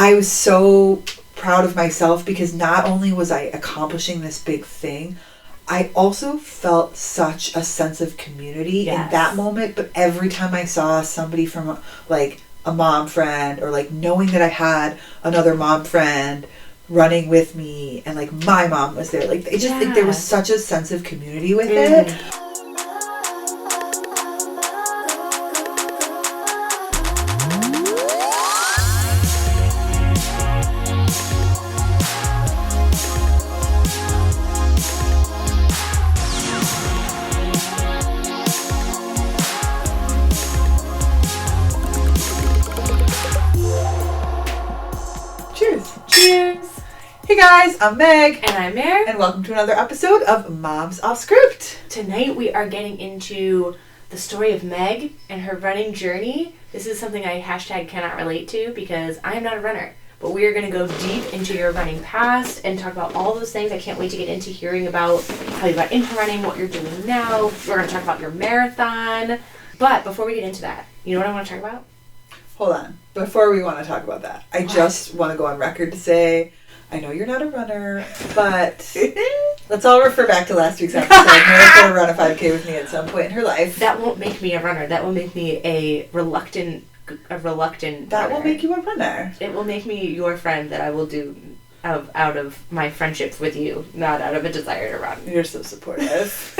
I was so proud of myself because not only was I accomplishing this big thing, I also felt such a sense of community in that moment. But every time I saw somebody from like a mom friend, or like knowing that I had another mom friend running with me, and like my mom was there, like I just think there was such a sense of community with it. Hey guys, I'm Meg. And I'm Mare. And welcome to another episode of Moms Off Script. Tonight we are getting into the story of Meg and her running journey. This is something I #cannot relate to because I am not a runner. But we are going to go deep into your running past and talk about all those things. I can't wait to get into hearing about how you got into running, what you're doing now. We're going to talk about your marathon. But before we get into that, you know what I want to talk about? Hold on. Before we want to talk about that, I just want to go on record to say, I know you're not a runner, but let's all refer back to last week's episode. Miracle will run a 5K with me at some point in her life. That won't make me a runner. That will make me a reluctant That runner. will make you a runner. It will make me your friend that I will do out of my friendship with you, not out of a desire to run. You're so supportive.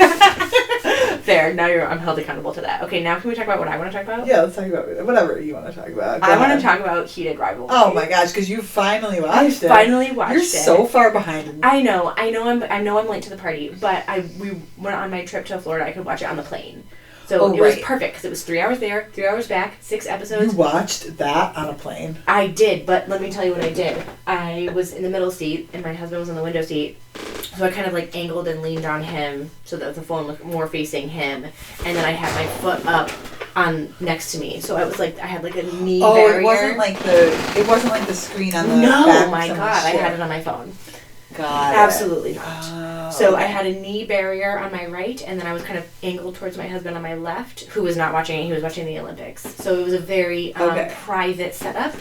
There, now I'm held accountable to that. Okay, now can we talk about what I want to talk about? Yeah, let's talk about whatever you want to talk about. I want to talk about Heated Rivalry. Oh my gosh, because you finally watched it. Finally watched it. You're so far behind. I know I'm late to the party, but we went on my trip to Florida. I could watch it on the plane. So it was perfect because it was 3 hours there, 3 hours back, 6 episodes. You watched that on a plane? I did, but let me tell you what I did. I was in the middle seat, and my husband was in the window seat. So I kind of like angled and leaned on him so that the phone looked more facing him. And then I had my foot up on next to me. So I was like, I had like a knee barrier. It wasn't like the screen on the No, back. my God, I had it on my phone. Got it. Absolutely not. Oh, so okay. I had a knee barrier on my right, and then I was kind of angled towards my husband on my left, who was not watching it. He was watching the Olympics. So it was a very private setup,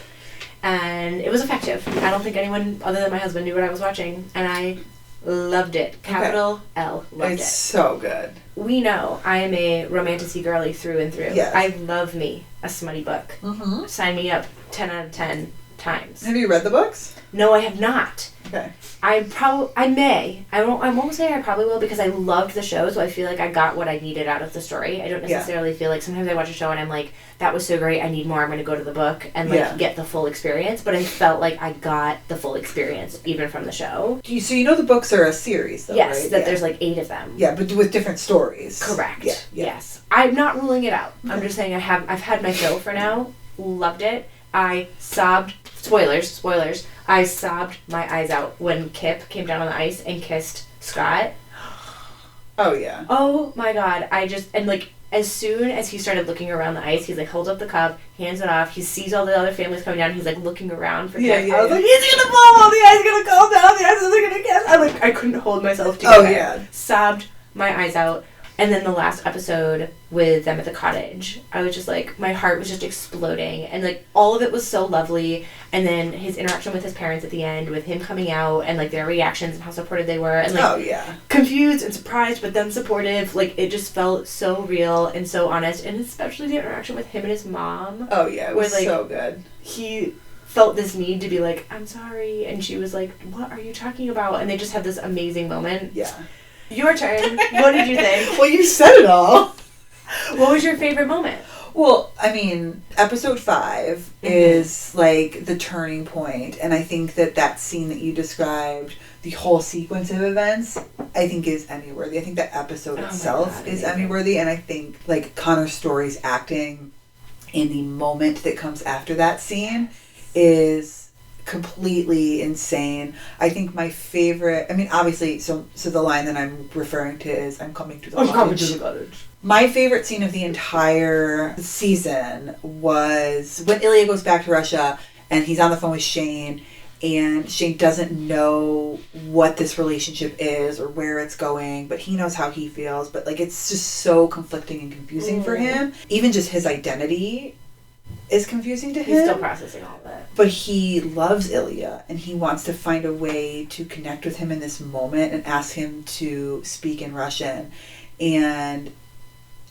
and it was effective. I don't think anyone other than my husband knew what I was watching, and I loved it. Capital L, loved it. It's so good. We know I am a romantic-y girly through and through. Yes. I love me a smutty book. Mm-hmm. Sign me up 10 out of 10 times. Have you read the books? No, I have not. Okay. I won't say I probably will because I loved the show, so I feel like I got what I needed out of the story. I don't necessarily feel like sometimes I watch a show and I'm like, that was so great, I need more, I'm going to go to the book and get the full experience, but I felt like I got the full experience even from the show. So you know the books are a series, though, yes, right? that there's like 8 of them. Yeah, but with different stories. Correct. Yeah. Yes. I'm not ruling it out. Okay. I'm just saying I've had my fill for now. Loved it. I sobbed. Spoilers. I sobbed my eyes out when Kip came down on the ice and kissed Scott. Oh, yeah. Oh, my God. As soon as he started looking around the ice, he's like, holds up the cup, hands it off. He sees all the other families coming down. He's like looking around for Kip. I was like, he's going to fall on the ice, going to go down the ice, and they're going to kiss. I couldn't hold myself together. Oh, yeah. Sobbed my eyes out. And then the last episode with them at the cottage, I was just like, my heart was just exploding. And like, all of it was so lovely. And then his interaction with his parents at the end, with him coming out and like their reactions and how supportive they were. And like, confused and surprised, but then supportive. Like, it just felt so real and so honest. And especially the interaction with him and his mom. Oh, yeah, it was so good. He felt this need to be like, I'm sorry. And she was like, what are you talking about? And they just had this amazing moment. Yeah. Your turn. What did you think? Well, you said it all. What was your favorite moment? Well, I mean, episode 5 is like the turning point, and I think that scene that you described, the whole sequence of events, I think is Emmy-worthy. I think that episode itself is Emmy-worthy, and I think like Connor Story's acting in the moment that comes after that scene is completely insane. I think my favorite, I mean, obviously, so the line that I'm referring to is, I'm coming to the cottage. My favorite scene of the entire season was when Ilya goes back to Russia and he's on the phone with Shane, and Shane doesn't know what this relationship is or where it's going, but he knows how he feels, but like it's just so conflicting and confusing for him. Even just his identity is confusing to him. He's still processing all of it. But he loves Ilya, and he wants to find a way to connect with him in this moment and ask him to speak in Russian. And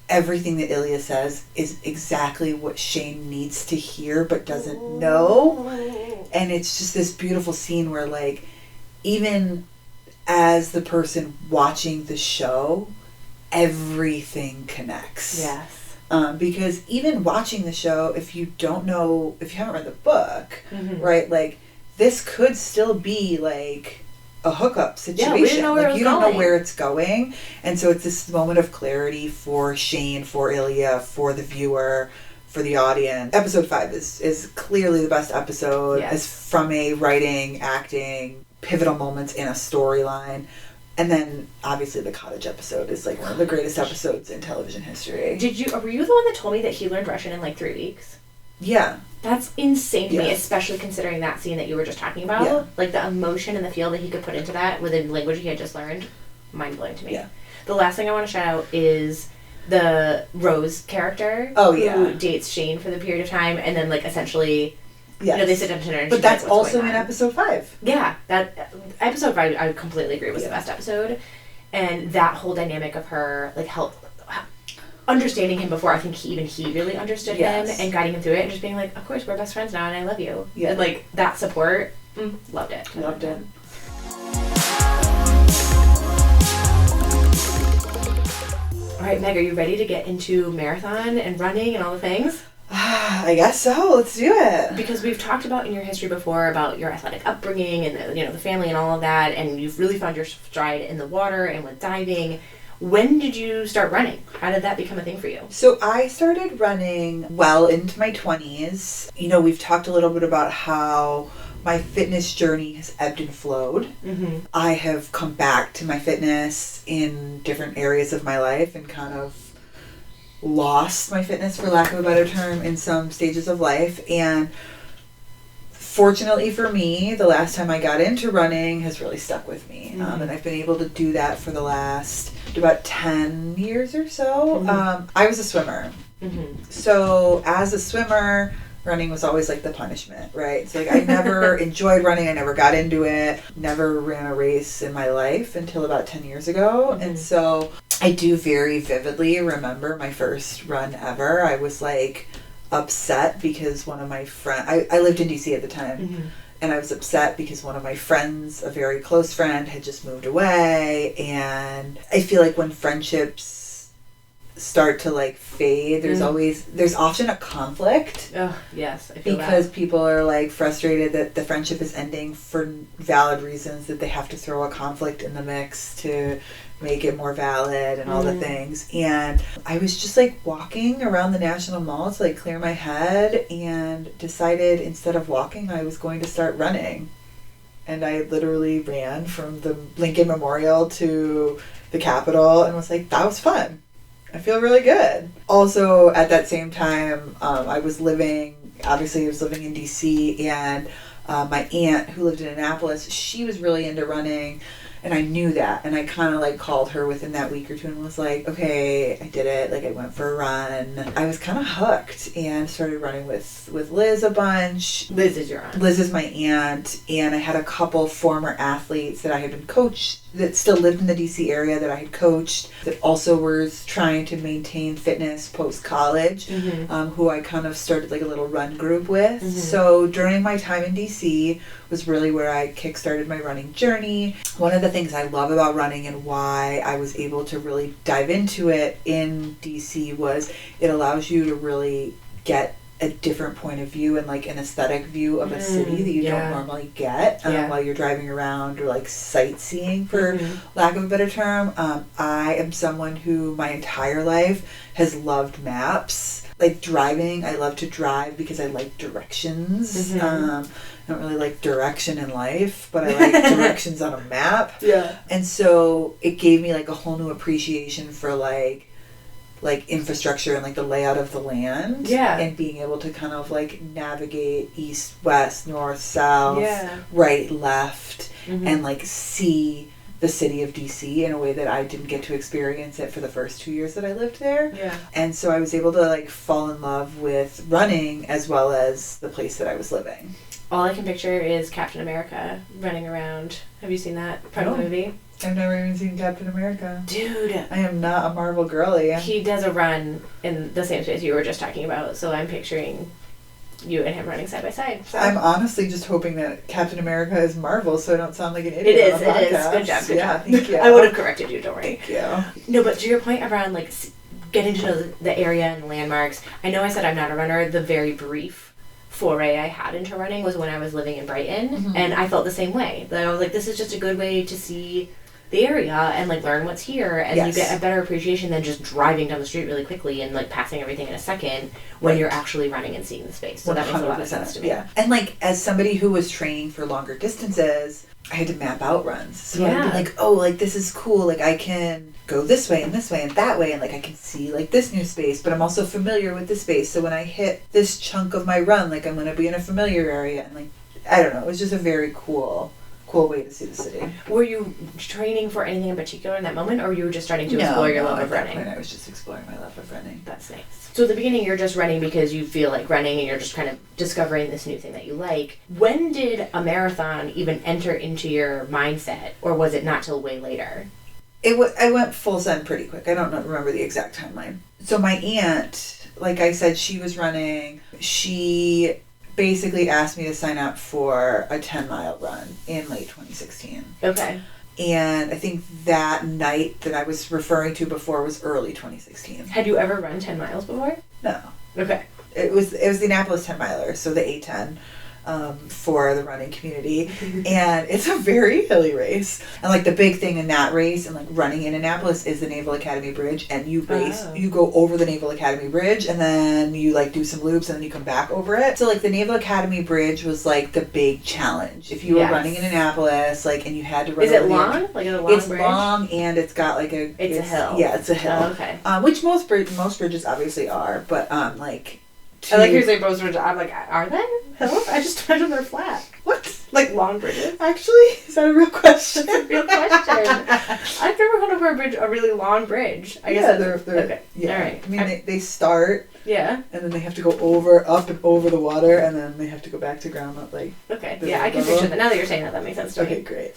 everything that Ilya says is exactly what Shane needs to hear but doesn't know. And it's just this beautiful scene where, like, even as the person watching the show, everything connects. Yes. Because even watching the show, if you don't know, if you haven't read the book, right, like, this could still be, like, a hookup situation. Yeah, we didn't know where it was you don't going. know where it's going. And so it's this moment of clarity for Shane, for Ilya, for the viewer, for the audience. Episode 5 is clearly the best episode, as from a writing, acting, pivotal moments in a storyline. And then, obviously, the cottage episode is, like, one of the greatest episodes in television history. Were you the one that told me that he learned Russian in, like, 3 weeks? Yeah. That's insane to me, especially considering that scene that you were just talking about. Yeah. Like, the emotion and the feel that he could put into that with a language he had just learned. Mind-blowing to me. Yeah. The last thing I want to shout out is the Rose character. Who dates Shane for the period of time, and then, like, essentially... Yes. You know, they sit down to dinner and but that's also in episode 5. Yeah, that episode 5, I completely agree, was the best episode. And that whole dynamic of her, like, understanding him before I think he really understood him, and guiding him through it, and just being like, of course, we're best friends now, and I love you. Yeah. And, like, that support, loved it. Loved it. All right, Meg, are you ready to get into marathon and running and all the things? I guess so. Let's do it. Because we've talked about in your history before about your athletic upbringing and the family and all of that, and you've really found your stride in the water and with diving. When did you start running? How did that become a thing for you? So I started running well into my 20s. You know, we've talked a little bit about how my fitness journey has ebbed and flowed. Mm-hmm. I have come back to my fitness in different areas of my life and kind of lost my fitness, for lack of a better term, in some stages of life. And fortunately for me, the last time I got into running has really stuck with me. Mm-hmm. And I've been able to do that for the last about 10 years or so. Mm-hmm. I was a swimmer. Mm-hmm. So as a swimmer, running was always like the punishment, right? So like I never enjoyed running. I never got into it. Never ran a race in my life until about 10 years ago. Mm-hmm. And so I do very vividly remember my first run ever. I was like upset because one of my friends, I lived in DC at the time, mm-hmm. and I was upset because one of my friends, a very close friend, had just moved away. And I feel like when friendships start to like fade, there's often a conflict. Oh, yes, I feel because people are like frustrated that the friendship is ending for valid reasons, that they have to throw a conflict in the mix to make it more valid and all the things. And I was just like walking around the National Mall to like clear my head, and decided instead of walking I was going to start running. And I literally ran from the Lincoln Memorial to the Capitol and was like, that was fun. I feel really good. Also, at that same time, I was living in DC, and my aunt, who lived in Annapolis, she was really into running, and I knew that. And I kind of like called her within that week or two and was like, okay, I did it. Like I went for a run. I was kind of hooked and started running with Liz a bunch. Liz is your aunt. Liz is my aunt. And I had a couple former athletes that I had been coached, that still lived in the DC area, that I had coached, that also was trying to maintain fitness post-college, mm-hmm. Who I kind of started like a little run group with. Mm-hmm. So during my time in DC was really where I kickstarted my running journey. One of the things I love about running and why I was able to really dive into it in DC was it allows you to really get a different point of view and like an aesthetic view of a city that you don't normally get while you're driving around or like sightseeing, for lack of a better term. I am someone who my entire life has loved maps. Like driving, I love to drive because I like directions. I don't really like direction in life, but I like directions on a map. Yeah. And so it gave me like a whole new appreciation for like infrastructure and like the layout of the land. Yeah. And being able to kind of like navigate east, west, north, south, right, left, and like see the city of DC in a way that I didn't get to experience it for the first 2 years that I lived there. Yeah. And so I was able to like fall in love with running as well as the place that I was living. All I can picture is Captain America running around. Have you seen that part of the movie? I've never even seen Captain America. Dude. I am not a Marvel girly. He does a run in the same space you were just talking about, so I'm picturing you and him running side by side. So. I'm honestly just hoping that Captain America is Marvel so I don't sound like an idiot. It is. Good job. Good job. Thank you. I would have corrected you, don't worry. Thank you. No, but to your point around like getting to know the area and landmarks, I know I said I'm not a runner. The very brief foray I had into running was when I was living in Brighton, and I felt the same way. Like, I was like, this is just a good way to see the area and like learn what's here, and you get a better appreciation than just driving down the street really quickly and like passing everything in a second when you're actually running and seeing the space. So that makes a lot of sense to me. Yeah. And like as somebody who was training for longer distances, I had to map out runs. So I'd be like, oh, like this is cool. Like I can go this way and that way, and like I can see like this new space, but I'm also familiar with this space. So when I hit this chunk of my run, like I'm gonna be in a familiar area, and like I don't know, it was just a very cool way to see the city. Were you training for anything in particular in that moment, or you were just starting to explore your love of running? I was just exploring my love of running. That's nice. So at the beginning, you're just running because you feel like running, and you're just kind of discovering this new thing that you like. When did a marathon even enter into your mindset, or was it not till way later? I went full send pretty quick. I don't remember the exact timeline. So my aunt, like I said, she was running. She basically asked me to sign up for a 10-mile run in late 2016. Okay. And I think that night that I was referring to before was early 2016. Had you ever run 10 miles before? No. Okay. It was the Annapolis 10-miler, so the A10. For the running community, and it's a very hilly race. And like the big thing in that race and like running in Annapolis is the Naval Academy Bridge, and you go over the Naval Academy Bridge, and then you like do some loops, and then you come back over it. So like the Naval Academy Bridge was like the big challenge if you were running in Annapolis, like, and you had to run. Is it long? Like a long it's bridge? It's long, and it's got like it's a hill. Yeah, it's a hill. Oh, okay. Which most bridges obviously are, but like. I like here's a most bridges. I'm like, are they hills? I just imagine they're flat. What? Like long bridges? Actually, is that a real question? That's a real question. I've never heard of a really long bridge. I guess they're okay. Yeah. All right. I mean, they start. Yeah. And then they have to go up and over the water, and then they have to go back to ground like. Okay. Yeah, I can picture that. Now that you're saying that makes sense to me. Okay, great.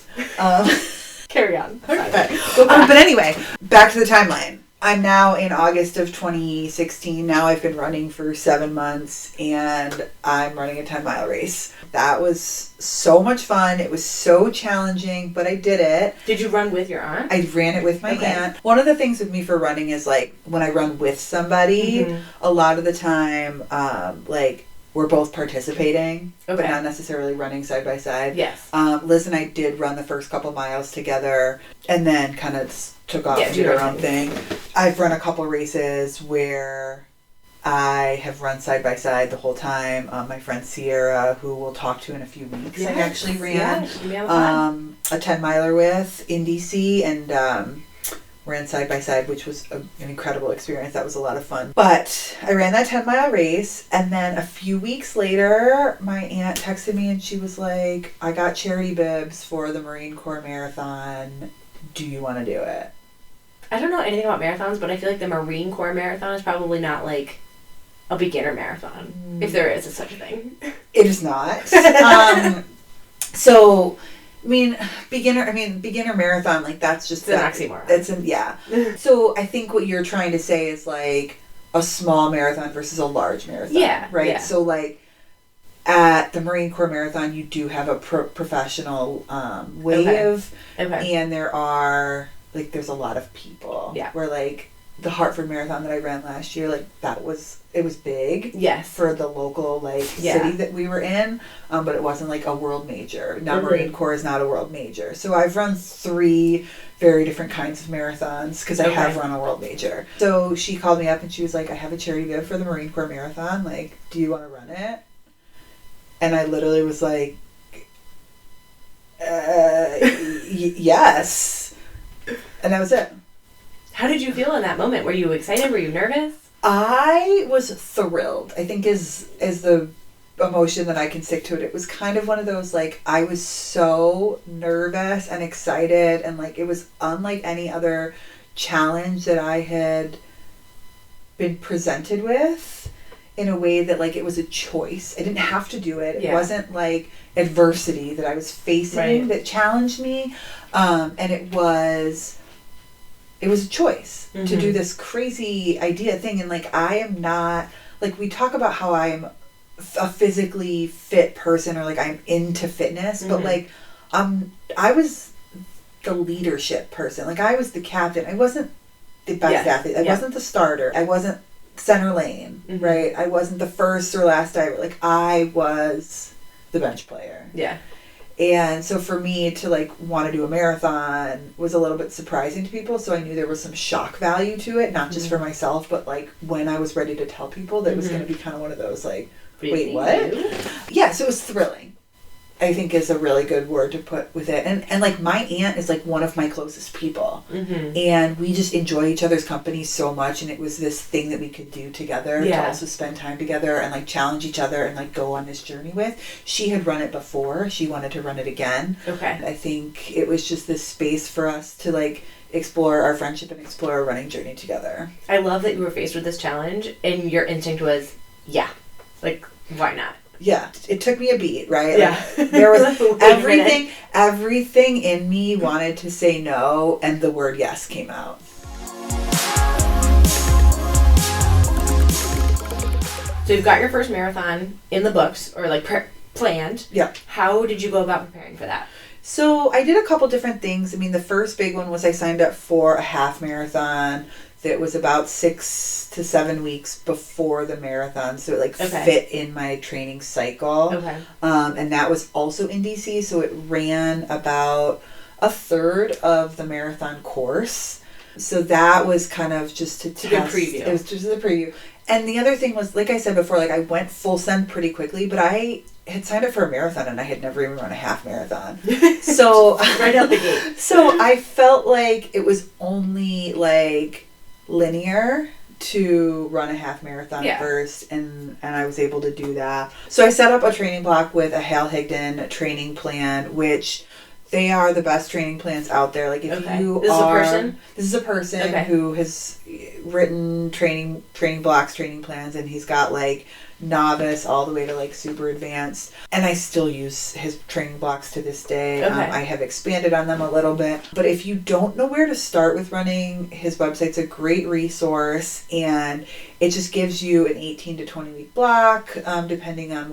Carry on. Okay. But anyway, back to the timeline. I'm now in August of 2016. Now I've been running for 7 months, and I'm running a 10-mile race. That was so much fun. It was so challenging, but I did it. Did you run with your aunt? I ran it with my aunt. One of the things with me for running is like when I run with somebody, a lot of the time, like we're both participating, but not necessarily running side by side. Yes. Liz and I did run the first couple miles together, and then kind of took off and did our own thing. I've run a couple races where I have run side by side the whole time. My friend Sierra, who we'll talk to in a few weeks, I actually ran a 10-miler with in DC, and ran side by side, which was an incredible experience. That was a lot of fun. But I ran that 10-mile race, and then a few weeks later, my aunt texted me, and she was like, I got charity bibs for the Marine Corps Marathon. Do you want to do it? I don't know anything about marathons, but I feel like the Marine Corps Marathon is probably not like a beginner marathon, if there is such a thing. It is not. So, beginner marathon, like that's just an oxymoron. So I think what you're trying to say is like a small marathon versus a large marathon. Yeah. Right. Yeah. So like at the Marine Corps Marathon, you do have a professional wave, and there are like there's a lot of people. Yeah. Where like the Hartford Marathon that I ran last year, like it was big. Yes. For the local city that we were in, but it wasn't like a world major. Now Marine Corps is not a world major. So I've run 3 very different kinds of marathons because I have run a world major. So she called me up and she was like, I have a charity bib for the Marine Corps Marathon. Like, do you want to run it? And I literally was like, yes. And that was it. How did you feel in that moment? Were you excited? Were you nervous? I was thrilled, I think is the emotion that I can stick to it. It was kind of one of those, like, I was so nervous and excited, and like it was unlike any other challenge that I had been presented with, in a way that like it was a choice. I didn't have to do it. It wasn't like adversity that I was facing that challenged me. And it was a choice to do this crazy idea thing. And like, I am not, like, we talk about how I am a physically fit person, or like I'm into fitness, but like, I was the leadership person. Like, I was the captain. I wasn't the best athlete. I wasn't the starter. I wasn't center lane, right? I wasn't the first or last diver. Like, I was the bench player. Yeah. And so for me to like want to do a marathon was a little bit surprising to people. So I knew there was some shock value to it, not just for myself, but like when I was ready to tell people that it was going to be kind of one of those like, wait, what? Yeah, so it was thrilling, I think, is a really good word to put with it. And like, my aunt is like one of my closest people. And we just enjoy each other's company so much. And it was this thing that we could do together to also spend time together and like challenge each other and like go on this journey with. She had run it before. She wanted to run it again. Okay. I think it was just this space for us to like explore our friendship and explore our running journey together. I love that you were faced with this challenge and your instinct was, like, why not? Yeah, it took me a beat, right? Yeah. Like, there was everything in me wanted to say no, and the word yes came out. So you've got your first marathon in the books, or like planned. Yeah. How did you go about preparing for that? So I did a couple different things. I mean, the first big one was I signed up for a half marathon that was about 6 to 7 weeks before the marathon, so it like fit in my training cycle. Okay. And that was also in DC, so it ran about a third of the marathon course. So that was kind of just to test. A good preview. It was just a preview. And the other thing was, like I said before, like I went full send pretty quickly, but I had signed up for a marathon and I had never even run a half marathon. So right out the gate. So I felt like it was only like linear to run a half marathon first, and I was able to do that. So I set up a training block with a Hal Higdon training plan, which they are the best training plans out there. Like, if you this is a person who has written training blocks, training plans, and he's got like novice all the way to like super advanced, and I still use his training blocks to this day. I have expanded on them a little bit, but if you don't know where to start with running, his website's a great resource, and it just gives you an 18 to 20 week block, depending on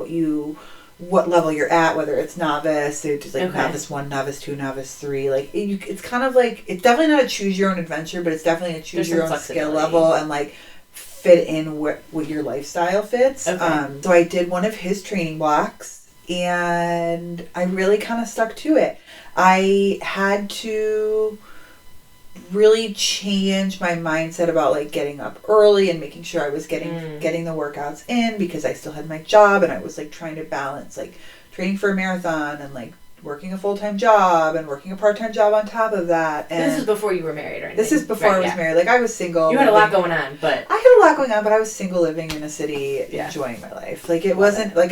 what level you're at, whether it's novice, so just like novice 1, novice 2, novice 3. Like, it's kind of like, it's definitely not a choose your own adventure, but it's definitely a choose your own skill level, and like fit in what your lifestyle fits. So I did one of his training blocks, and I really kind of stuck to it. I had to really change my mindset about like getting up early and making sure I was getting the workouts in, because I still had my job, and I was like trying to balance like training for a marathon and like working a full-time job and working a part-time job on top of that. And this is before you were married or anything? This is before I was married. Like, I was single. You had a lot going on, but... I had a lot going on, but I was single, living in a city, enjoying my life. Like, it wasn't... Like,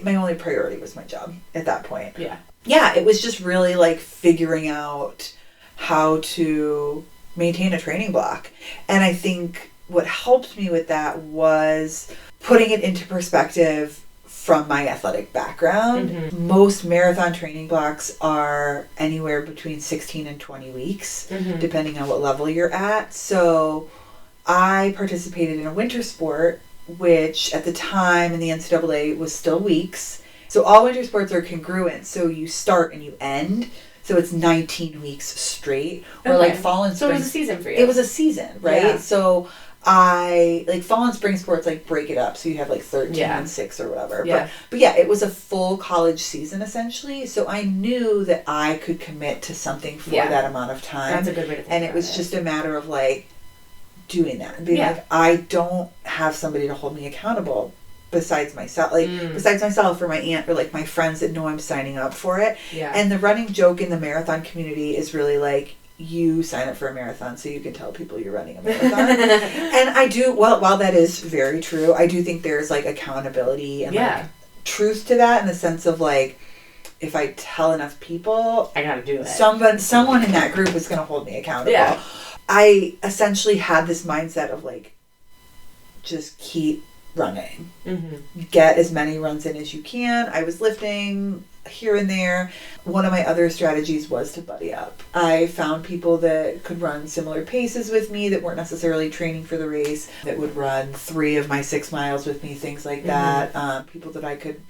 my only priority was my job at that point. Yeah, it was just really, like, figuring out how to maintain a training block. And I think what helped me with that was putting it into perspective from my athletic background. Most marathon training blocks are anywhere between 16 and 20 weeks, depending on what level you're at. So I participated in a winter sport, which at the time in the NCAA was still weeks. So all winter sports are congruent. So you start and you end. So it's 19 weeks straight. Or like fall and spring. So it was a season for you. It was a season, right? Yeah. So I like fall and spring sports like break it up, so you have like 13 and 6 or whatever. But yeah, it was a full college season essentially. So I knew that I could commit to something for that amount of time. That's a good way to think And it was just a matter of like doing that and being like, I don't have somebody to hold me accountable besides myself, or my aunt, or like my friends that know I'm signing up for it. And the running joke in the marathon community is really like, you sign up for a marathon so you can tell people you're running a marathon. And I do, while that is very true, I do think there's like accountability and like truth to that in the sense of like, if I tell enough people, I gotta do it. Someone in that group is going to hold me accountable. Yeah. I essentially had this mindset of like, just keep running. Mm-hmm. Get as many runs in as you can. I was lifting here and there. One of my other strategies was to buddy up. I found people that could run similar paces with me that weren't necessarily training for the race, that would run 3 of my 6 miles with me, things like that. People that I could,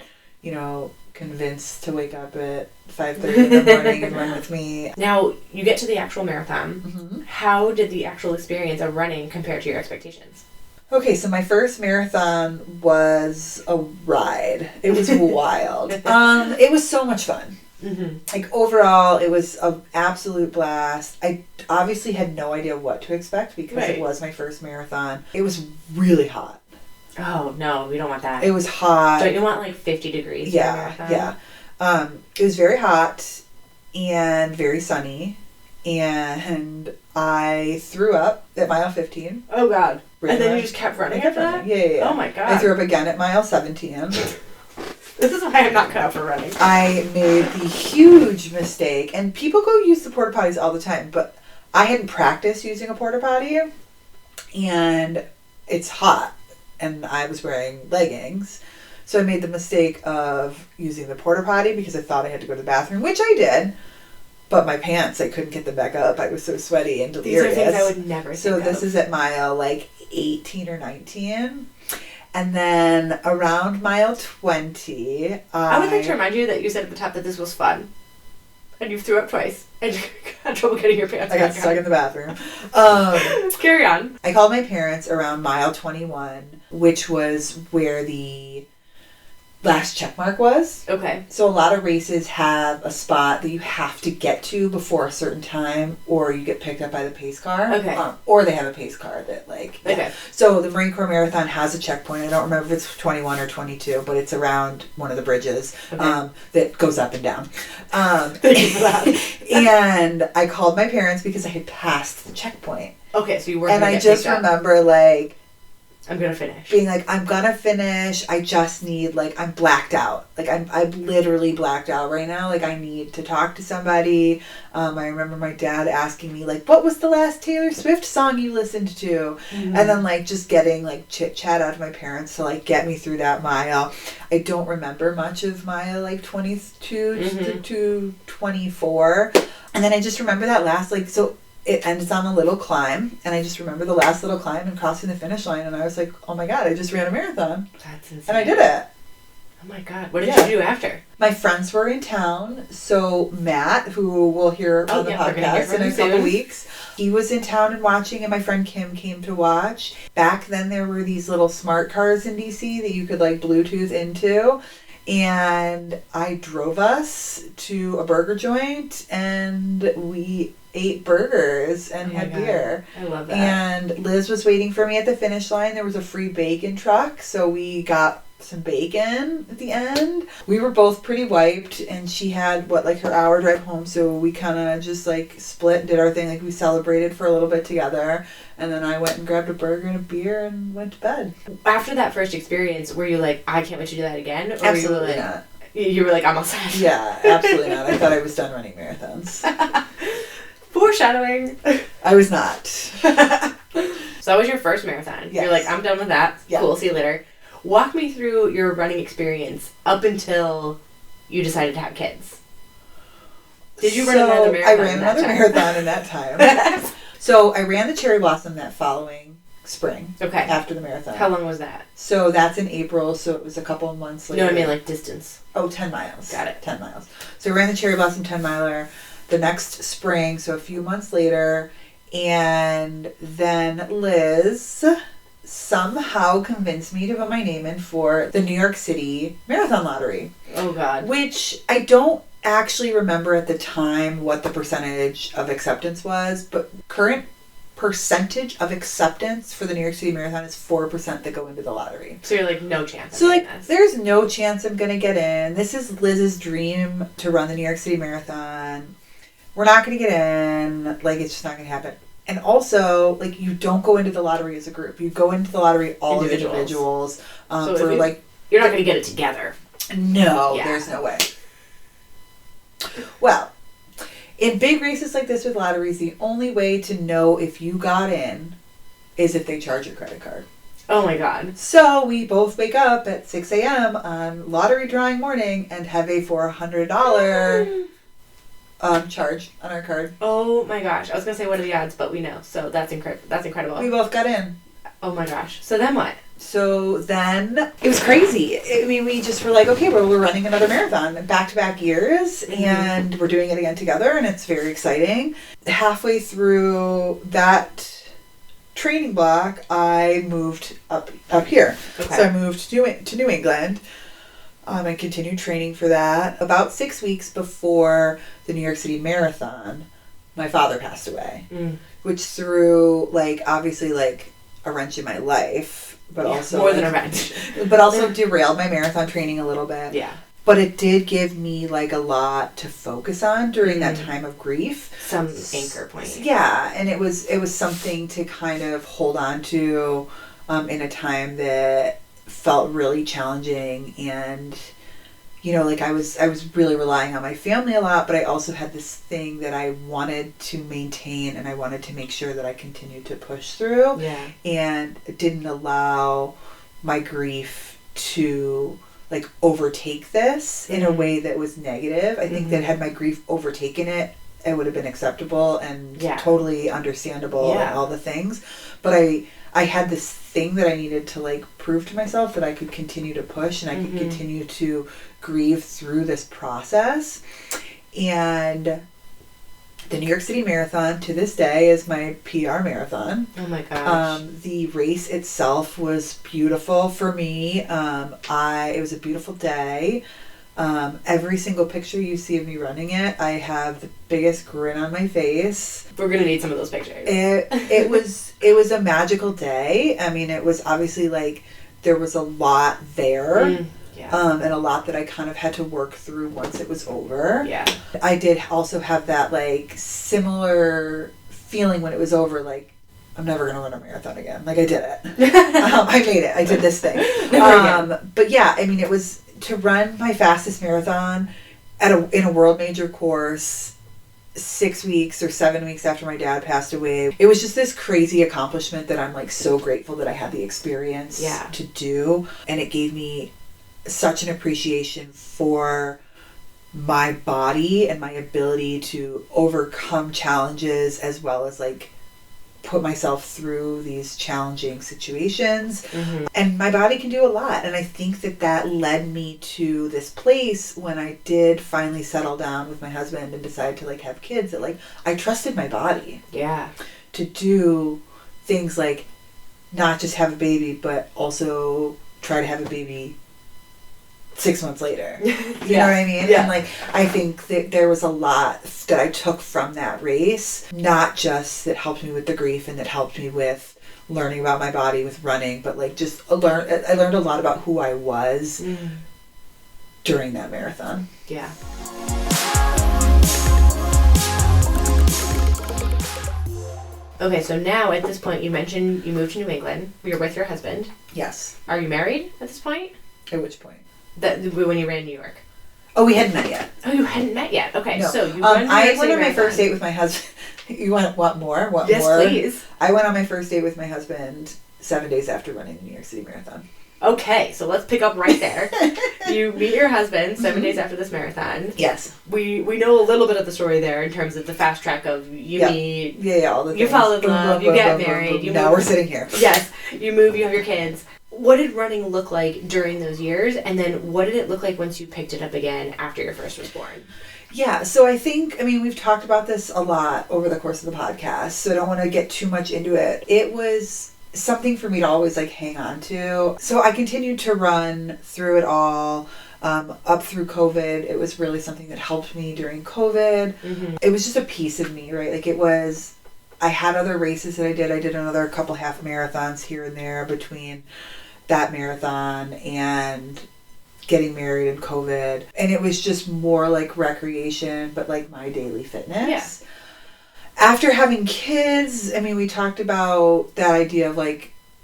convince to wake up at 5:30 in the morning and run with me. Now, you get to the actual marathon. Mm-hmm. How did the actual experience of running compare to your expectations? Okay, so my first marathon was a ride. It was wild. It was so much fun. Mm-hmm. Like, overall, it was an absolute blast. I obviously had no idea what to expect because it was my first marathon. It was really hot. Oh, no, we don't want that. It was hot. Don't you want, like, 50 degrees for a marathon? Yeah. It was very hot and very sunny. And I threw up at mile 15. Oh, God. Really? And then you just kept running after that? Yeah. Oh, my God. I threw up again at mile 17. This is why I'm not cut out for running. I made the huge mistake. And people go use the porta potties all the time. But I hadn't practiced using a porta potty. And it's hot. And I was wearing leggings. So I made the mistake of using the porta potty because I thought I had to go to the bathroom, which I did. But my pants, I couldn't get them back up. I was so sweaty and delirious. These are things I would never think So this is at mile, 18 or 19. And then around mile 20, I would like to remind you that you said at the top that this was fun. And you threw up twice. And you had trouble getting your pants I got back stuck on. in the bathroom. Carry on. I called my parents around mile 21, which was where the last check mark was. Okay. So a lot of races have a spot that you have to get to before a certain time, or you get picked up by the pace car. Okay. Or they have a pace car that Okay. So the Marine Corps Marathon has a checkpoint. I don't remember if it's 21 or 22, but it's around one of the bridges that goes up and down. Thank you for that. And I called my parents because I had passed the checkpoint. Okay, so you weren't And gonna I get just picked up. remember I'm gonna finish. being like, I'm gonna finish. I just need, I'm blacked out. I'm literally blacked out right now. I need to talk to somebody. I remember my dad asking me, what was the last Taylor Swift song you listened to? Mm-hmm. And then, just getting, chit chat out of my parents to, get me through that mile. I don't remember much of mile, 22 to 24. And then I just remember that last, so it ends on a little climb, and I just remember the last little climb and crossing the finish line, and I was like, oh my God, I just ran a marathon. That's insane. And I did it. Oh my God. What did you do after? My friends were in town, so Matt, who we'll hear on the podcast in a couple weeks, he was in town and watching, and my friend Kim came to watch. Back then there were these little smart cars in DC that you could Bluetooth into, and I drove us to a burger joint, and we ate burgers and had beer. I love that. And Liz was waiting for me at the finish line. There was a free bacon truck, so we got some bacon at the end. We were both pretty wiped, and she had her hour drive home, so we kind of just split and did our thing. We celebrated for a little bit together, and then I went and grabbed a burger and a beer and went to bed. After that first experience, were you I can't wait to do that again? Or Absolutely were you not. You were I'm all set. Yeah, absolutely not. I thought I was done running marathons. Foreshadowing. I was not. So that was your first marathon. Yes. You're I'm done with that. Yeah. Cool, see you later. Walk me through your running experience up until you decided to have kids. Did you run another marathon? I ran another marathon in that time. So I ran the Cherry Blossom that following spring. Okay. After the marathon. How long was that? So that's in April, so it was a couple of months later. No, I mean distance. Oh, 10 miles. Got it. 10 miles. So I ran the Cherry Blossom 10 miler the next spring, so a few months later, and then Liz somehow convinced me to put my name in for the New York City Marathon Lottery. Oh, God. Which I don't actually remember at the time what the percentage of acceptance was, but current percentage of acceptance for the New York City Marathon is 4% that go into the lottery. So you're no chance. So there's no chance I'm gonna get in. This is Liz's dream to run the New York City Marathon. We're not gonna get in. It's just not gonna happen. And also, you don't go into the lottery as a group. You go into the lottery all as individuals. So you're not gonna get it together. No, Yeah. there's no way. Well, in big races like this with lotteries, the only way to know if you got in is if they charge your credit card. Oh my God. So we both wake up at 6 a.m. on lottery drawing morning and have a $400 charge on our card. Oh my gosh. I was going to say what are the odds, but we know. So that's incredible. We both got in. Oh my gosh. So then what? So then it was crazy. I mean, we just were like, okay, well, we're running another marathon back-to-back years, and we're doing it again together, and it's very exciting. Halfway through that training block, I moved up here. Okay. So I moved to New England and continued training for that. About 6 weeks before the New York City Marathon, my father passed away, which threw, obviously, a wrench in my life. But also more than a wrench. But also derailed my marathon training a little bit. Yeah. But it did give me a lot to focus on during that time of grief. Some anchor point. Yeah, and it was something to kind of hold on to in a time that felt really challenging, and I was really relying on my family a lot, but I also had this thing that I wanted to maintain, and I wanted to make sure that I continued to push through. Yeah. And didn't allow my grief to overtake this in a way that was negative. I think that had my grief overtaken it, it would have been acceptable and totally understandable and all the things. But I had this thing that I needed to prove to myself that I could continue to push and I could continue to grieve through this process. And the New York City Marathon to this day is my PR marathon. Oh my gosh. The race itself was beautiful for me. It was a beautiful day. Every single picture you see of me running it, I have the biggest grin on my face. We're gonna need some of those pictures. It was a magical day. I mean, it was obviously there was a lot there. And a lot that I kind of had to work through once it was over. Yeah. I did also have that similar feeling when it was over, I'm never going to run a marathon again. I did it. I made it. I did this thing. But yeah, I mean, it was to run my fastest marathon in a world major course 6 weeks or 7 weeks after my dad passed away. It was just this crazy accomplishment that I'm so grateful that I had the experience to do. And it gave me such an appreciation for my body and my ability to overcome challenges, as well as put myself through these challenging situations. And my body can do a lot, and I think that led me to this place when I did finally settle down with my husband and decide to have kids, that I trusted my body to do things not just have a baby, but also try to have a baby 6 months later. You know what I mean? Yeah. And I think that there was a lot that I took from that race, not just that helped me with the grief and that helped me with learning about my body with running, but I learned a lot about who I was during that marathon. Yeah. Okay, so now at this point, you mentioned you moved to New England. You're with your husband. Yes. Are you married at this point? At which point? When you ran New York. Oh, we hadn't met yet. Oh, you hadn't met yet. Okay, no. So you I went on my first date with my husband. You want more? Yes, more? Please. I went on my first date with my husband 7 days after running the New York City Marathon. Okay, so let's pick up right there. You meet your husband 7 days after this marathon. Yes. We know a little bit of the story there in terms of the fast track of you meet. Yeah, all the things. You fall in love, you get married. Now we're sitting here. Yes, you move, you have your kids. What did running look like during those years? And then what did it look like once you picked it up again after your first was born? Yeah, so we've talked about this a lot over the course of the podcast, so I don't want to get too much into it. It was something for me to always hang on to. So I continued to run through it all, up through COVID. It was really something that helped me during COVID. It was just a piece of me, right? I had other races that I did. I did another couple half marathons here and there between that marathon and getting married and COVID. And it was just more recreation, but my daily fitness. Yeah. After having kids, we talked about that idea of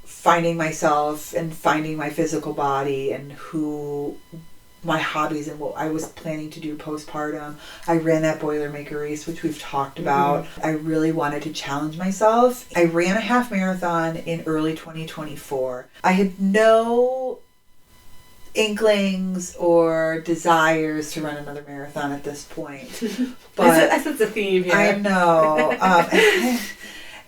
finding myself and finding my physical body and who my hobbies and what I was planning to do postpartum. I ran that Boilermaker race, which we've talked about. I really wanted to challenge myself. I ran a half marathon in early 2024. I had no inklings or desires to run another marathon at this point. But that's a theme here. I know.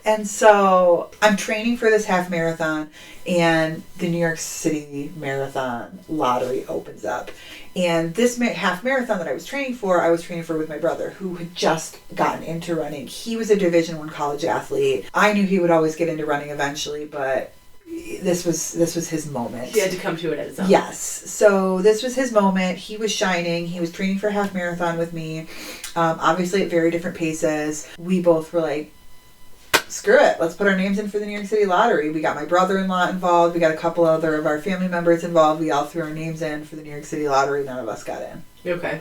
And so I'm training for this half marathon, and the New York City Marathon lottery opens up. And this half marathon that I was training for with my brother, who had just gotten into running. He was a Division I college athlete. I knew he would always get into running eventually, but this was his moment. He had to come to it at his own. Yes. So this was his moment. He was shining. He was training for a half marathon with me. Obviously at very different paces. We both were like, screw it, let's put our names in for the New York City lottery. We got my brother-in-law involved. We got a couple other of our family members involved. We all threw our names in for the New York City lottery. None of us got in. Okay.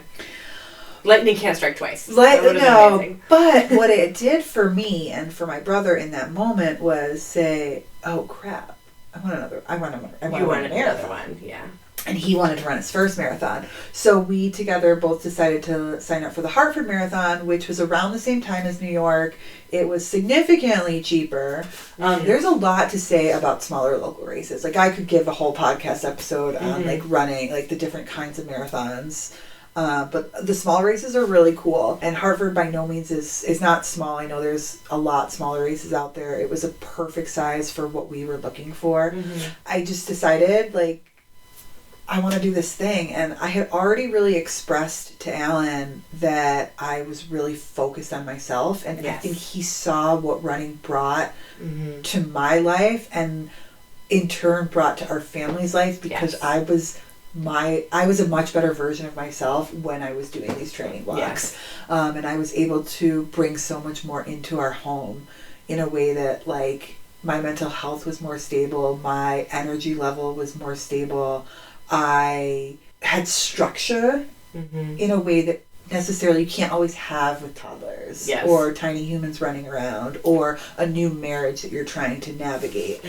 Lightning can't strike twice. No, but what it did for me and for my brother in that moment was say, oh crap, I want another one, yeah. And he wanted to run his first marathon. So we together both decided to sign up for the Hartford Marathon, which was around the same time as New York. It was significantly cheaper. There's a lot to say about smaller local races. Like, I could give a whole podcast episode on like running, like the different kinds of marathons. But the small races are really cool. And Hartford by no means is not small. I know there's a lot smaller races out there. It was a perfect size for what we were looking for. I just decided, like, I want to do this thing. And I had already really expressed to Alan that I was really focused on myself. And I think he saw what running brought to my life and in turn brought to our family's life, because I was a much better version of myself when I was doing these training walks. And I was able to bring so much more into our home in a way that, like, my mental health was more stable, my energy level was more stable. I had structure in a way that necessarily you can't always have with toddlers or tiny humans running around or a new marriage that you're trying to navigate.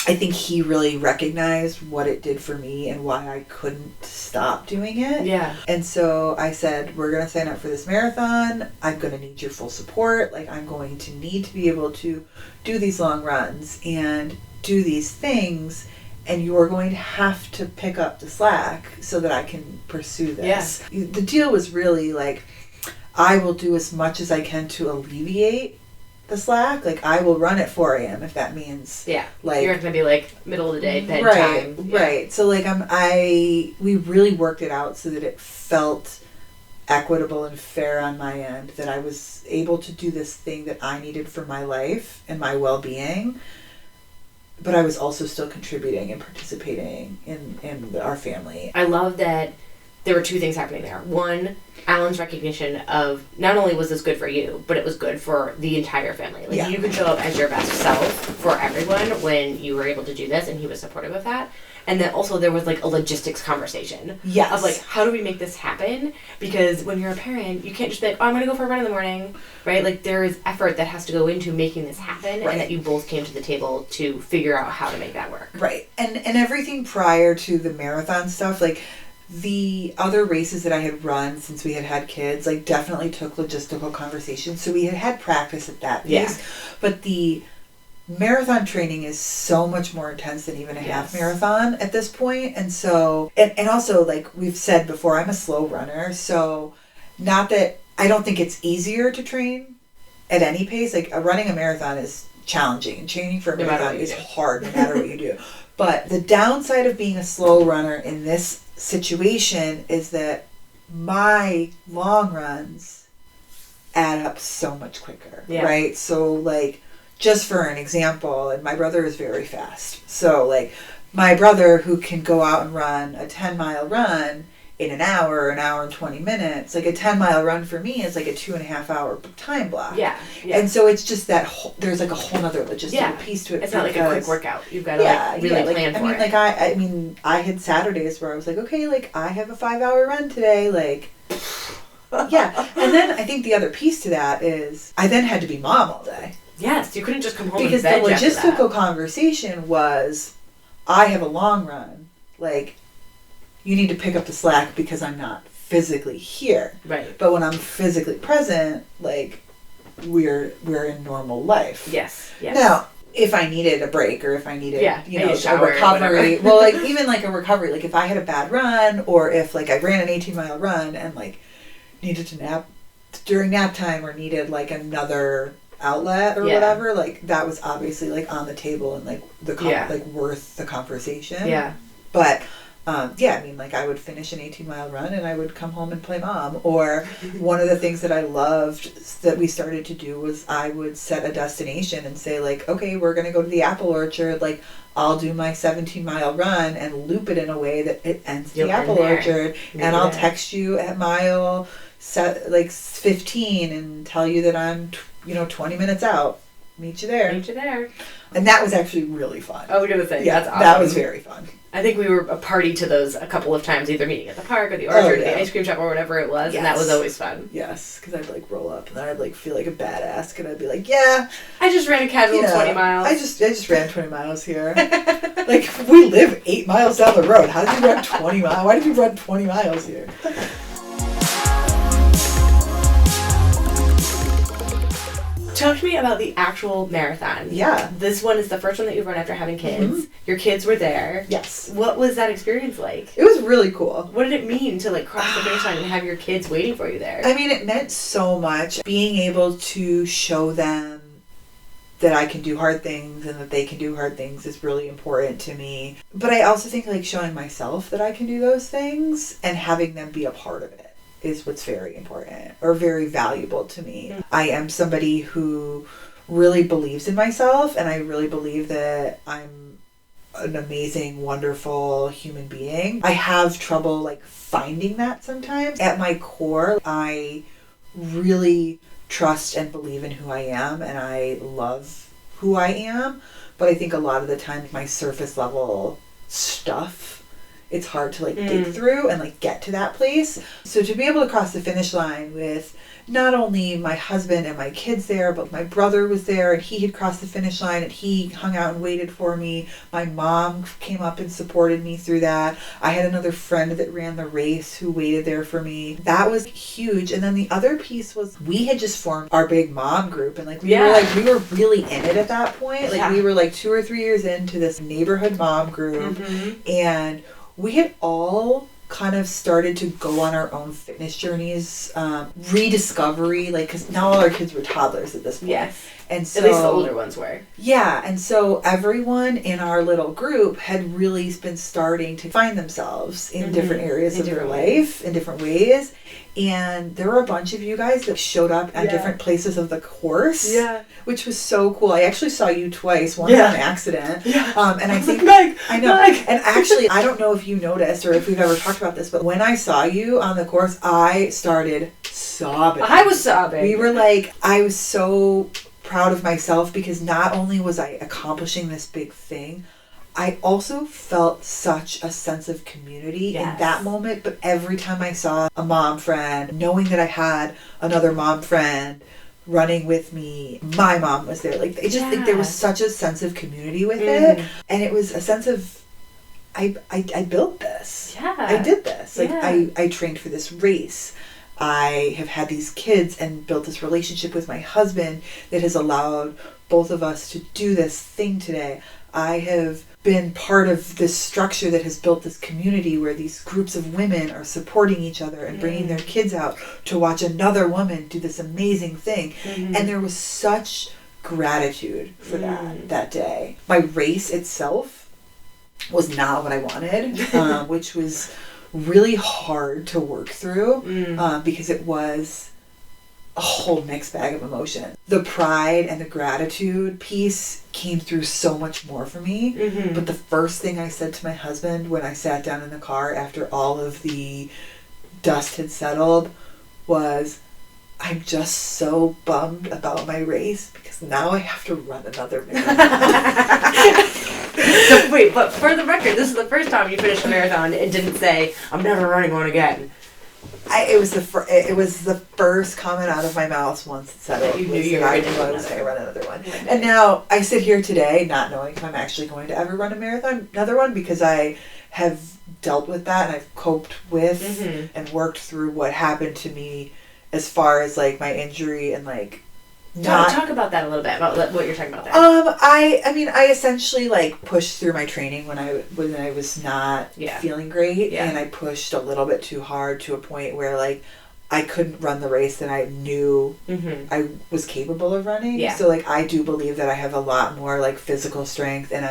I think he really recognized what it did for me and why I couldn't stop doing it. And so I said, we're going to sign up for this marathon. I'm going to need your full support. Like, I'm going to need to be able to do these long runs and do these things. And you're going to have to pick up the slack so that I can pursue this. The deal was really like, I will do as much as I can to alleviate the slack. Like, I will run at 4 a.m. if that means like, you're not gonna be like middle of the day bedtime. Right. So like we really worked it out so that it felt equitable and fair on my end, that I was able to do this thing that I needed for my life and my well-being. But I was also still contributing and participating in our family. I love that there were two things happening there. One, Alan's recognition of not only was this good for you, but it was good for the entire family. Like, you could show up as your best self for everyone when you were able to do this, and he was supportive of that. And then also there was like a logistics conversation. Of like, how do we make this happen? Because when you're a parent, you can't just be like, oh, I'm going to go for a run in the morning, right? Like, there is effort that has to go into making this happen, and that you both came to the table to figure out how to make that work. Right. And everything prior to the marathon stuff, like, the other races that I had run since we had kids, like, definitely took logistical conversations. So we had practice at that piece. But the marathon training is so much more intense than even a half marathon at this point. And so, and also, like we've said before, I'm a slow runner. So not that I don't think it's easier to train at any pace. Like, running a marathon is challenging, and training for a marathon is hard no matter what you do. But the downside of being a slow runner in this situation is that my long runs add up so much quicker, right? So, like, just for an example, and my brother is very fast. So, like, my brother, who can go out and run a 10-mile run in an hour and 20 minutes, like, a 10-mile run for me is like a 2.5-hour time block. And so it's just that there's like a whole other logistical piece to it. It's not like a quick workout. You've got to like really plan for it. Like, I had Saturdays where I was like, okay, like, I have a 5-hour run today, like, And then I think the other piece to that is I then had to be mom all day. Yes, you couldn't just come home because and veg the logistical conversation was, I have a long run, like, you need to pick up the slack because I'm not physically here. Right. But when I'm physically present, like, we're in normal life. Yes. Now, if I needed a break or if I needed, a recovery, well, like, even like a recovery, like if I had a bad run or if like I ran an 18-mile run and like needed to nap during nap time or needed like another outlet or whatever, like that was obviously like on the table and like like worth the conversation. Yeah. But I mean, like, I would finish an 18-mile run and I would come home and play mom. Or one of the things that I loved that we started to do was I would set a destination and say, like, okay, we're going to go to the apple orchard. Like, I'll do my 17-mile run and loop it in a way that it ends the apple orchard. And I'll text you at mile 15 and tell you that I'm, 20 minutes out. Meet you there. And that was actually really fun. I was going to say, that's awesome. That was very fun. I think we were a party to those a couple of times, either meeting at the park or the orchard or the ice cream shop or whatever it was, and that was always fun. Yes, because I'd like roll up and then I'd like feel like a badass and I'd be like, yeah. I just ran a casual 20 miles. I just ran 20 miles here. Like, we live 8 miles down the road. How did you run 20 miles? Why did you run 20 miles here? Talk to me about the actual marathon. Yeah. This one is the first one that you've run after having kids. Mm-hmm. Your kids were there. Yes. What was that experience like? It was really cool. What did it mean to like cross the finish line and have your kids waiting for you there? I mean, it meant so much. Being able to show them that I can do hard things and that they can do hard things is really important to me. But I also think like showing myself that I can do those things and having them be a part of it is what's very important or very valuable to me. Mm-hmm. I am somebody who really believes in myself, and I really believe that I'm an amazing, wonderful human being. I have trouble like finding that sometimes. At my core, I really trust and believe in who I am, and I love who I am. But I think a lot of the time my surface level stuff, it's hard to like dig through and like get to that place. So to be able to cross the finish line with not only my husband and my kids there, but my brother was there and he had crossed the finish line and he hung out and waited for me. My mom came up and supported me through that. I had another friend that ran the race who waited there for me. That was huge. And then the other piece was we had just formed our big mom group, and like we were really in it at that point. Like we were like 2 or 3 years into this neighborhood mom group, and we had all kind of started to go on our own fitness journeys, rediscovery, like, because now all our kids were toddlers at this point. Yes. And so, at least the older ones were. Yeah, and so everyone in our little group had really been starting to find themselves in different areas of their life, in different ways. And there were a bunch of you guys that showed up at different places of the course, which was so cool. I actually saw you twice, once on accident. And I think, Meg, I know, and actually, I don't know if you noticed or if we've ever talked about this, but when I saw you on the course, I started sobbing. I was sobbing. We were like, I was so proud of myself because not only was I accomplishing this big thing, I also felt such a sense of community in that moment. But every time I saw a mom friend, knowing that I had another mom friend running with me, my mom was there. Like, I just think there was such a sense of community with it. And it was a sense of, I built this. Yeah. I did this. Like, I trained for this race. I have had these kids and built this relationship with my husband that has allowed both of us to do this thing today. I have been part of this structure that has built this community where these groups of women are supporting each other and bringing their kids out to watch another woman do this amazing thing. And there was such gratitude for that day. My race itself was not what I wanted, which was really hard to work through because it was a whole mixed bag of emotion. The pride and the gratitude piece came through so much more for me. But the first thing I said to my husband when I sat down in the car after all of the dust had settled was, I'm just so bummed about my race because now I have to run another marathon. So, wait, but for the record, this is the first time you finished a marathon and didn't say, I'm never running one again. It was the first comment out of my mouth once it settled. You knew you were going to run another one. And now I sit here today not knowing if I'm actually going to ever run another one because I have dealt with that, and I've coped with and worked through what happened to me as far as like my injury and like talk about that a little bit, about what you're talking about there. I mean, I essentially like pushed through my training when I was not feeling great, and I pushed a little bit too hard to a point where like I couldn't run the race that I knew I was capable of running. Yeah. So like I do believe that I have a lot more like physical strength, and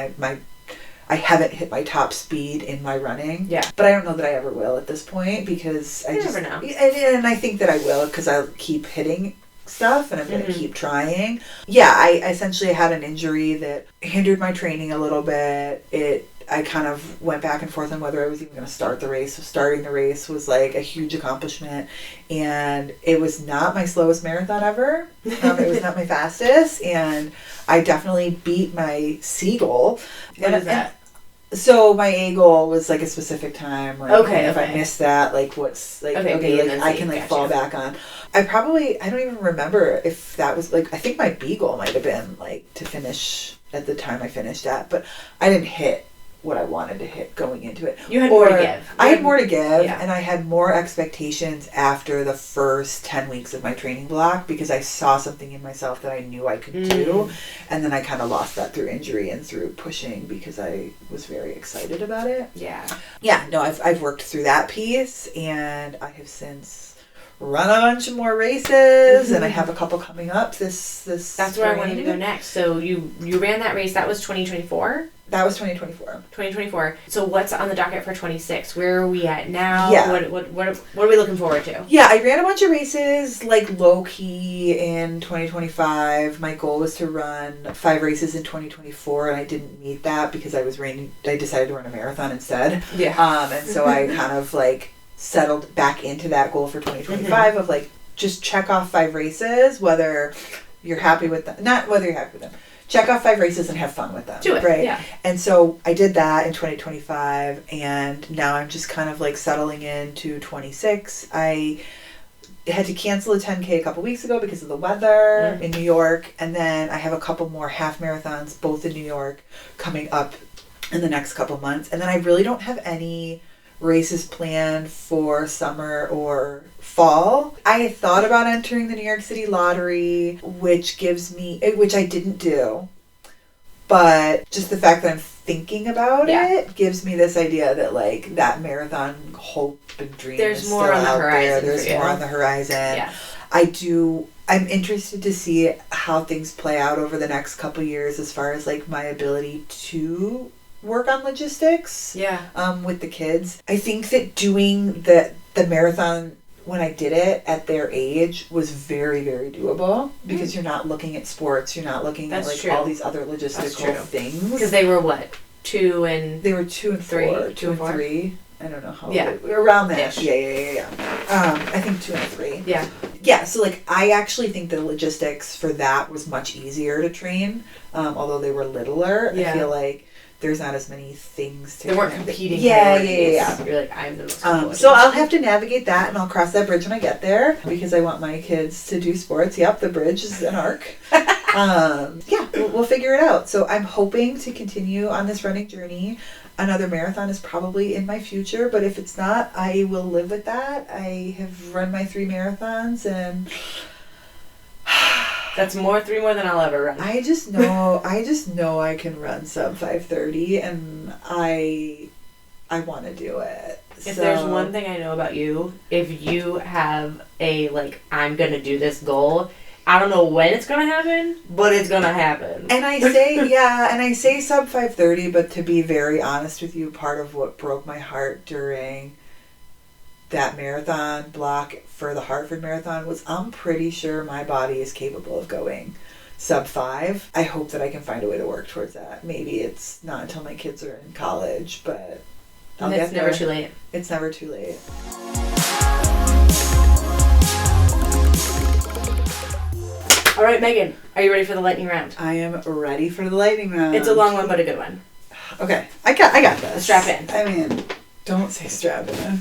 I haven't hit my top speed in my running. Yeah. But I don't know that I ever will at this point, because I never know. And I think that I will, because I'll keep hitting stuff, and I'm going to keep trying. Yeah, I essentially had an injury that hindered my training a little bit. I kind of went back and forth on whether I was even going to start the race. So starting the race was like a huge accomplishment, and it was not my slowest marathon ever. It was not my fastest, and I definitely beat my C goal. What is that? So my A goal was like a specific time. Like, if I missed that, like what's like like I can like fall back on. I don't even remember if that was like, I think my B goal might have been like to finish at the time I finished at, but I didn't hit what I wanted to hit going into it. You had more to give. I had more to give, and I had more expectations after the first 10 weeks of my training block, because I saw something in myself that I knew I could do, and then I kind of lost that through injury and through pushing, because I was very excited about it. Yeah. Yeah, no, I've worked through that piece, and I have since run a bunch of more races, and I have a couple coming up this That's spring. Where I wanted to go next. So you ran that race. That was 2024? That was 2024. 2024. So what's on the docket for 26? Where are we at now? Yeah. What are we looking forward to? Yeah, I ran a bunch of races, like low-key in 2025. My goal was to run 5 races in 2024, and I didn't meet that because I decided to run a marathon instead. Yeah. And so I kind of like settled back into that goal for 2025 of like, just check off 5 races, whether you're happy with them, not whether you're happy with them. Check off 5 races and have fun with them. Do it, right? Yeah. And so I did that in 2025, and now I'm just kind of like settling into 26. I had to cancel a 10K a couple weeks ago because of the weather in New York, and then I have a couple more half marathons, both in New York, coming up in the next couple months. And then I really don't have any races planned for summer or fall. I had thought about entering the New York City lottery, which I didn't do, but just the fact that I'm thinking about it gives me this idea that like that marathon hope and dream is more on the horizon. There's more on the horizon. Yeah. I'm interested to see how things play out over the next couple years as far as like my ability to work on logistics with the kids. I think that doing the marathon when I did it at their age was very, very doable, because you're not looking at sports, you're not looking at like all these other logistical things. Because they were what? 2 and... They were 2 and 3. 2 and 3. I don't know how. Yeah. Around that. Yeah. I think 2 and 3. Yeah. Yeah, so like I actually think the logistics for that was much easier to train, although they were littler. I feel like there's not as many things to... They weren't competing. Yeah. You're like, I'm the most important. So I'll have to navigate that, and I'll cross that bridge when I get there, because I want my kids to do sports. Yep, the bridge is an arc. We'll figure it out. So I'm hoping to continue on this running journey. Another marathon is probably in my future, but if it's not, I will live with that. I have run my 3 marathons, and... That's 3 more than I'll ever run. I just know I can run sub 5:30, and I want to do it. If there's one thing I know about you, if you have a like I'm gonna do this goal, I don't know when it's gonna happen, but it's gonna happen. And I say sub 5:30, but to be very honest with you, part of what broke my heart during that marathon block for the Hartford Marathon was I'm pretty sure my body is capable of going sub 5. I hope that I can find a way to work towards that. Maybe it's not until my kids are in college, but I'll get there. It's never too late. It's never too late. All right, Megan, are you ready for the lightning round? I am ready for the lightning round. It's a long one, but a good one. Okay, I got this. Strap in. I mean, don't say strap in.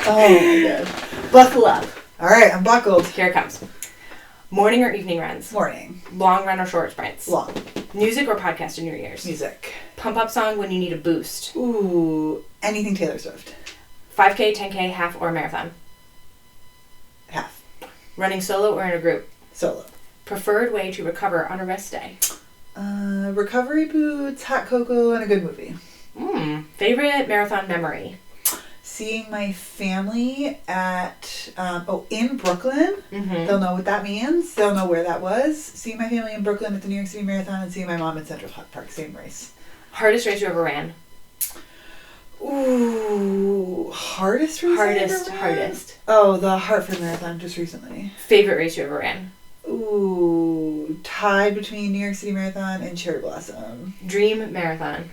Oh my god. Buckle up. All right, I'm buckled. Here it comes. Morning or evening runs? Morning. Long run or short sprints? Long. Music or podcast in your ears? Music. Pump up song when you need a boost? Ooh, anything Taylor Swift. 5K, 10K, half, or marathon? Half. Running solo or in a group? Solo. Preferred way to recover on a rest day? Recovery boots, hot cocoa, and a good movie. Favorite marathon memory? Seeing my family at, in Brooklyn. Mm-hmm. They'll know what that means. They'll know where that was. Seeing my family in Brooklyn at the New York City Marathon and seeing my mom in Central Park. Same race. Hardest race you ever ran? Ooh, hardest race I ever ran? Hardest. Oh, the Hartford Marathon just recently. Favorite race you ever ran? Ooh, tied between New York City Marathon and Cherry Blossom. Dream marathon?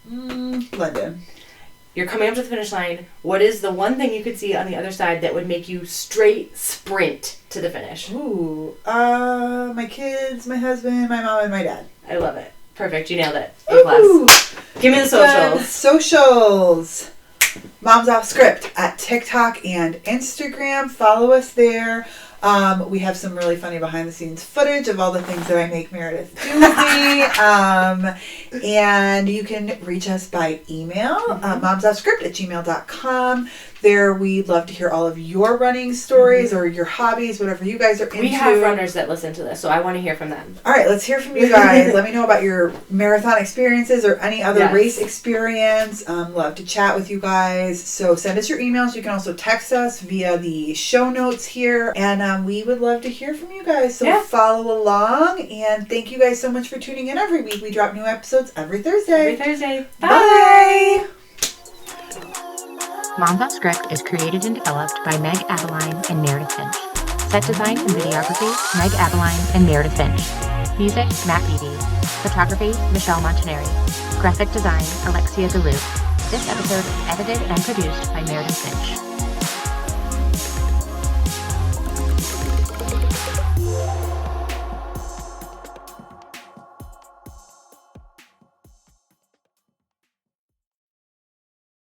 London. You're coming up to the finish line. What is the one thing you could see on the other side that would make you straight sprint to the finish? Ooh, my kids, my husband, my mom, and my dad. I love it. Perfect. You nailed it. A+. Give me the socials. Socials. Moms Off Script at TikTok and Instagram. Follow us there. We have some really funny behind the scenes footage of all the things that I make Meredith do with me. And you can reach us by email, momsoffscript@gmail.com. There, we'd love to hear all of your running stories or your hobbies, whatever you guys are into. We have runners that listen to this, so I want to hear from them. All right, let's hear from you guys. Let me know about your marathon experiences or any other race experience. Love to chat with you guys. So send us your emails. You can also text us via the show notes here. And we would love to hear from you guys. So follow along. And thank you guys so much for tuning in every week. We drop new episodes every Thursday. Bye. Moms Off Script is created and developed by Megg Abelein and Meredith Finch. Set design and videography, Megg Abelein and Meredith Finch. Music, Matt Beebe. Photography, Michelle Montinieri. Graphic design, Alexia Dulieu. This episode is edited and produced by Meredith Finch.